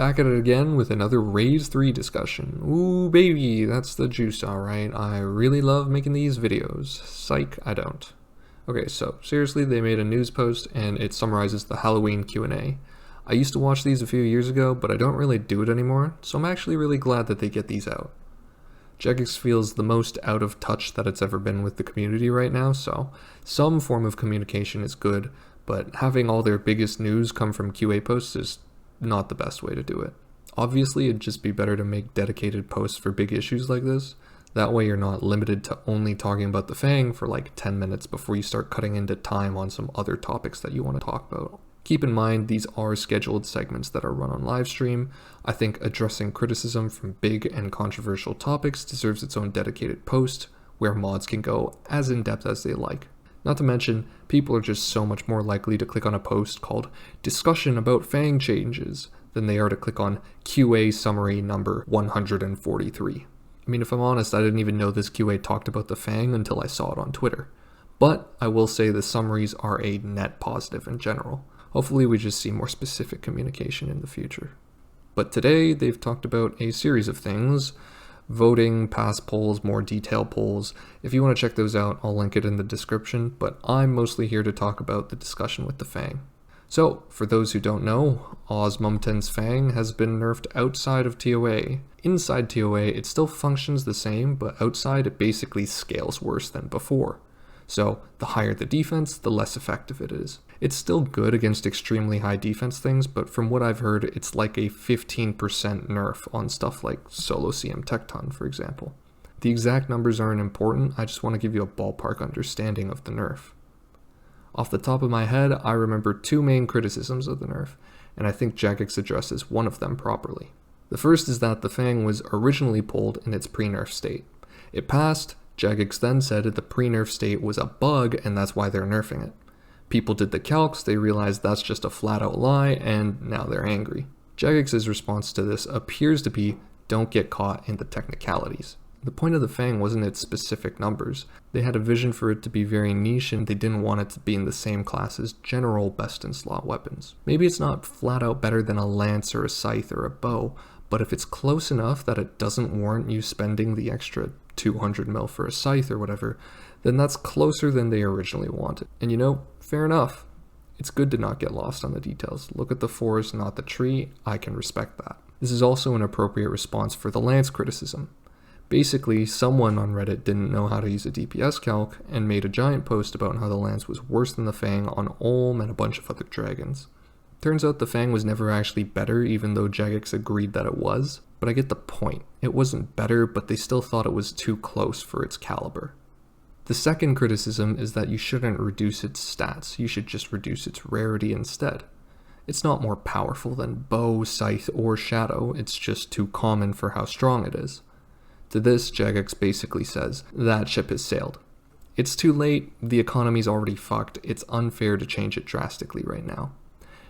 Back at it again with another Raise 3 discussion. Ooh baby, that's the juice, alright. I really love making these videos. Psych, I don't. Okay, so seriously, they made a news post and it summarizes the Halloween Q&A. I used to watch these a few years ago, but I don't really do it anymore, so I'm actually really glad that they get these out. Jagex feels the most out of touch that it's ever been with the community right now, so some form of communication is good, but having all their biggest news come from QA posts is not the best way to do it. Obviously, it'd just be better to make dedicated posts for big issues like this. That way you're not limited to only talking about the Fang for like 10 minutes before you start cutting into time on some other topics that you want to talk about. Keep in mind, these are scheduled segments that are run on livestream. I think addressing criticism from big and controversial topics deserves its own dedicated post, where mods can go as in-depth as they like. Not to mention, people are just so much more likely to click on a post called Discussion about Fang Changes than they are to click on QA Summary number 143. I mean, if I'm honest, I didn't even know this QA talked about the Fang until I saw it on Twitter. But I will say the summaries are a net positive in general. Hopefully we just see more specific communication in the future. But today they've talked about a series of things. Voting, past polls, more detailed polls. If you want to check those out, I'll link it in the description, but I'm mostly here to talk about the discussion with the Fang. So, for those who don't know, Osmumten's Fang has been nerfed outside of TOA. Inside TOA, it still functions the same, but outside it basically scales worse than before. So, the higher the defense, the less effective it is. It's still good against extremely high defense things, but from what I've heard, it's like a 15% nerf on stuff like Solo CM Tecton, for example. The exact numbers aren't important, I just want to give you a ballpark understanding of the nerf. Off the top of my head, I remember two main criticisms of the nerf, and I think Jagex addresses one of them properly. The first is that the Fang was originally pulled in its pre-nerf state. It passed. Jagex then said the pre-nerf state was a bug and that's why they're nerfing it. People did the calcs, they realized that's just a flat out lie, and now they're angry. Jagex's response to this appears to be, don't get caught in the technicalities. The point of the Fang wasn't its specific numbers. They had a vision for it to be very niche and they didn't want it to be in the same class as general best in slot weapons. Maybe it's not flat out better than a lance or a scythe or a bow, but if it's close enough that it doesn't warrant you spending the extra 200 mil for a scythe or whatever, then that's closer than they originally wanted. And you know, fair enough. It's good to not get lost on the details. Look at the forest, not the tree. I can respect that. This is also an appropriate response for the lance criticism. Basically, someone on Reddit didn't know how to use a DPS calc and made a giant post about how the lance was worse than the Fang on Olm and a bunch of other dragons. Turns out the Fang was never actually better, even though Jagex agreed that it was. But I get the point. It wasn't better, but they still thought it was too close for its caliber. The second criticism is that you shouldn't reduce its stats, you should just reduce its rarity instead. It's not more powerful than bow, scythe, or shadow, it's just too common for how strong it is. To this, Jagex basically says, that ship has sailed. It's too late, the economy's already fucked, it's unfair to change it drastically right now.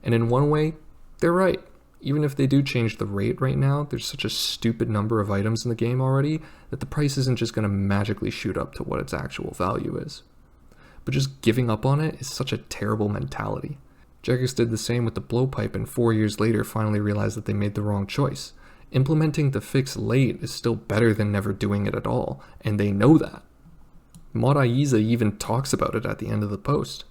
And in one way, they're right. Even if they do change the rate right now, there's such a stupid number of items in the game already that the price isn't just going to magically shoot up to what its actual value is. But just giving up on it is such a terrible mentality. Jagex did the same with the blowpipe and 4 years later finally realized that they made the wrong choice. Implementing the fix late is still better than never doing it at all, and they know that. Mod Aiza even talks about it at the end of the post.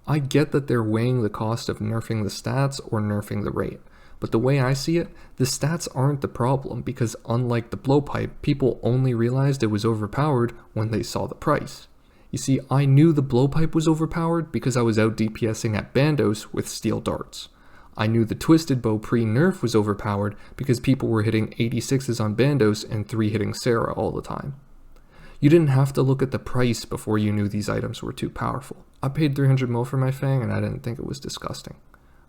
I get that they're weighing the cost of nerfing the stats or nerfing the rate. But the way I see it, the stats aren't the problem because unlike the blowpipe, people only realized it was overpowered when they saw the price. You see, I knew the blowpipe was overpowered because I was out DPSing at Bandos with steel darts. I knew the twisted bow pre-nerf was overpowered because people were hitting 86s on Bandos and 3 hitting Sarah all the time. You didn't have to look at the price before you knew these items were too powerful. I paid 300 mil for my Fang and I didn't think it was disgusting.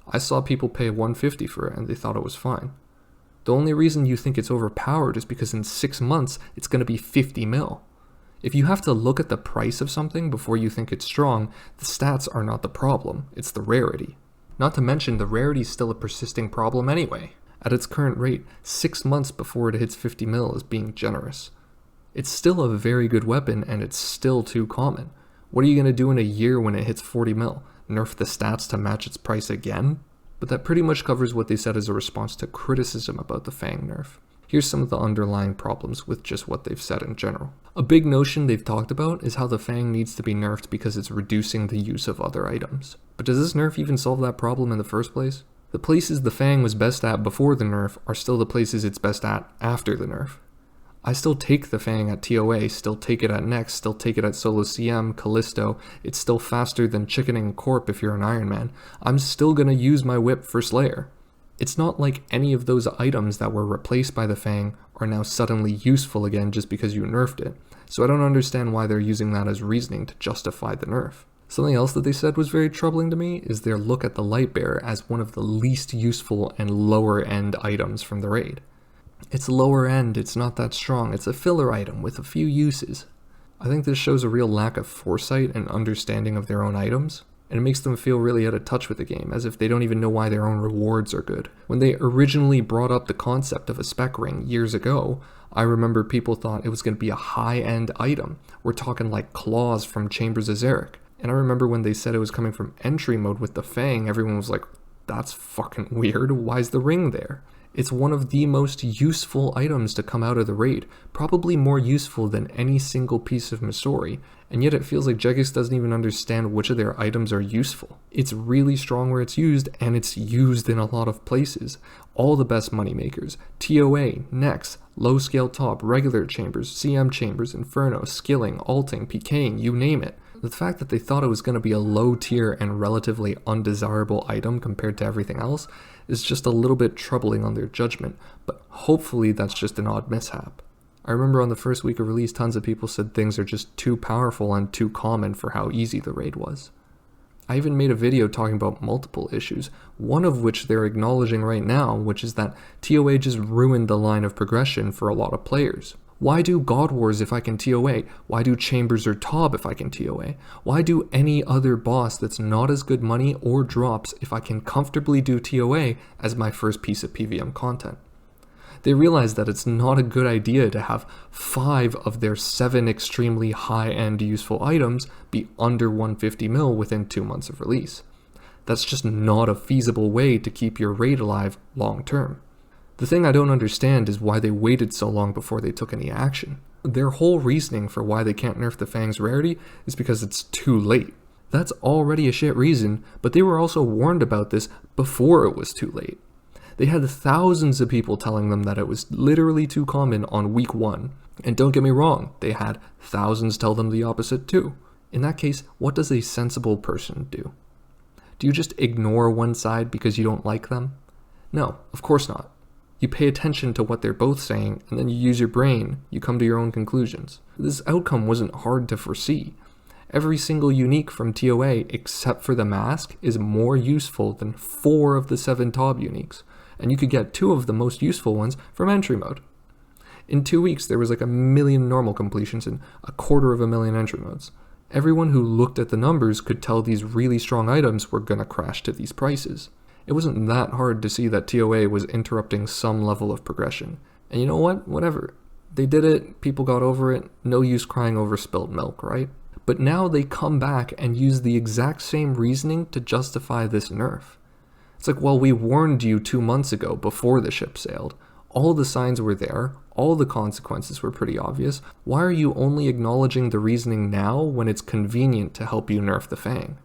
I saw people pay 150 for it and they thought it was fine. The only reason you think it's overpowered is because in 6 months it's going to be 50 mil. If you have to look at the price of something before you think it's strong, the stats are not the problem, it's the rarity. Not to mention the rarity is still a persisting problem anyway. At its current rate, 6 months before it hits 50 mil is being generous. It's still a very good weapon and it's still too common. What are you going to do in a year when it hits 40 mil? Nerf the stats to match its price again? But that pretty much covers what they said as a response to criticism about the Fang nerf. Here's some of the underlying problems with just what they've said in general. A big notion they've talked about is how the Fang needs to be nerfed because it's reducing the use of other items. But does this nerf even solve that problem in the first place? The places the Fang was best at before the nerf are still the places it's best at after the nerf. I still take the Fang at TOA, still take it at Next, still take it at Solo CM, Callisto. It's still faster than chickening Corp if you're an Iron Man. I'm still gonna use my whip for Slayer. It's not like any of those items that were replaced by the Fang are now suddenly useful again just because you nerfed it. So I don't understand why they're using that as reasoning to justify the nerf. Something else that they said was very troubling to me is their look at the Lightbearer as one of the least useful and lower end items from the raid. It's lower end, it's not that strong, it's a filler item with a few uses. I think this shows a real lack of foresight and understanding of their own items, and it makes them feel really out of touch with the game, as if they don't even know why their own rewards are good. When they originally brought up the concept of a spec ring years ago, I remember people thought it was going to be a high-end item. We're talking like claws from Chambers of Zarek. And I remember when they said it was coming from entry mode with the Fang, everyone was like, that's fucking weird, why's the ring there? It's one of the most useful items to come out of the raid, probably more useful than any single piece of Misori, and yet it feels like Jagex doesn't even understand which of their items are useful. It's really strong where it's used, and it's used in a lot of places. All the best moneymakers, TOA, Nex, low scale top, regular chambers, CM chambers, Inferno, skilling, alting, PKing, you name it. The fact that they thought it was going to be a low tier and relatively undesirable item compared to everything else is just a little bit troubling on their judgment, but hopefully that's just an odd mishap. I remember on the first week of release, tons of people said things are just too powerful and too common for how easy the raid was. I even made a video talking about multiple issues, one of which they're acknowledging right now, which is that TOA just ruined the line of progression for a lot of players. Why do God Wars if I can TOA? Why do Chambers or Tob if I can TOA? Why do any other boss that's not as good money or drops if I can comfortably do TOA as my first piece of PVM content? They realize that it's not a good idea to have 5 of their 7 extremely high-end useful items be under 150 mil within 2 months of release. That's just not a feasible way to keep your raid alive long term. The thing I don't understand is why they waited so long before they took any action. Their whole reasoning for why they can't nerf the Fang's rarity is because it's too late. That's already a shit reason, but they were also warned about this before it was too late. They had thousands of people telling them that it was literally too common on week 1. And don't get me wrong, they had thousands tell them the opposite too. In that case, what does a sensible person do? Do you just ignore one side because you don't like them? No, of course not. You pay attention to what they're both saying, and then you use your brain, you come to your own conclusions. This outcome wasn't hard to foresee. Every single unique from TOA, except for the mask, is more useful than 4 of the 7 Tob uniques, and you could get 2 of the most useful ones from entry mode. In 2 weeks, there was like 1 million normal completions and 250,000 entry modes. Everyone who looked at the numbers could tell these really strong items were gonna crash to these prices. It wasn't that hard to see that TOA was interrupting some level of progression. And you know what? Whatever. They did it, people got over it, no use crying over spilt milk, right? But now they come back and use the exact same reasoning to justify this nerf. It's like, well, we warned you 2 months ago before the ship sailed. All the signs were there, all the consequences were pretty obvious. Why are you only acknowledging the reasoning now when it's convenient to help you nerf the Fang?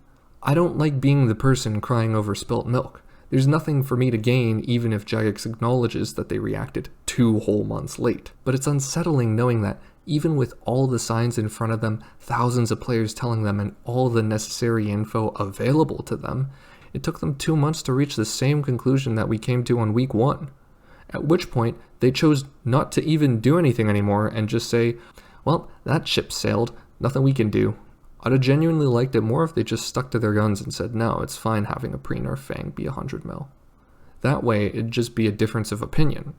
I don't like being the person crying over spilt milk. There's nothing for me to gain even if Jagex acknowledges that they reacted 2 whole months late. But it's unsettling knowing that even with all the signs in front of them, thousands of players telling them, and all the necessary info available to them, it took them 2 months to reach the same conclusion that we came to on week 1. At which point, they chose not to even do anything anymore and just say, well, that ship sailed, nothing we can do. I'd have genuinely liked it more if they just stuck to their guns and said, no, it's fine having a pre-nerf Fang be 100 mil. That way, it'd just be a difference of opinion.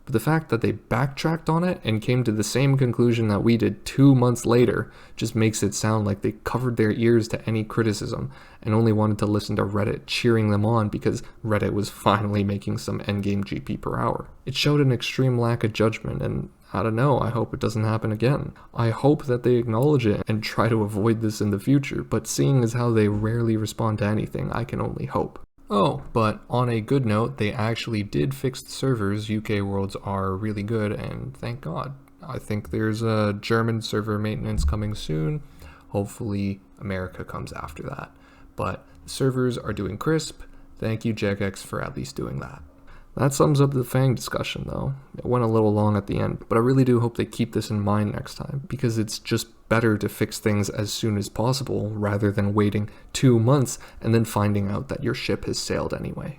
But the fact that they backtracked on it and came to the same conclusion that we did 2 months later just makes it sound like they covered their ears to any criticism and only wanted to listen to Reddit cheering them on because Reddit was finally making some endgame GP per hour. It showed an extreme lack of judgment, and I don't know, I hope it doesn't happen again. I hope that they acknowledge it and try to avoid this in the future, but seeing as how they rarely respond to anything, I can only hope. Oh, but on a good note, they actually did fix the servers. UK worlds are really good, and thank God. I think there's a German server maintenance coming soon. Hopefully America comes after that. But the servers are doing crisp. Thank you, Jagex, for at least doing that. That sums up the Fang discussion, though. It went a little long at the end, but I really do hope they keep this in mind next time, because it's just better to fix things as soon as possible rather than waiting 2 months and then finding out that your ship has sailed anyway.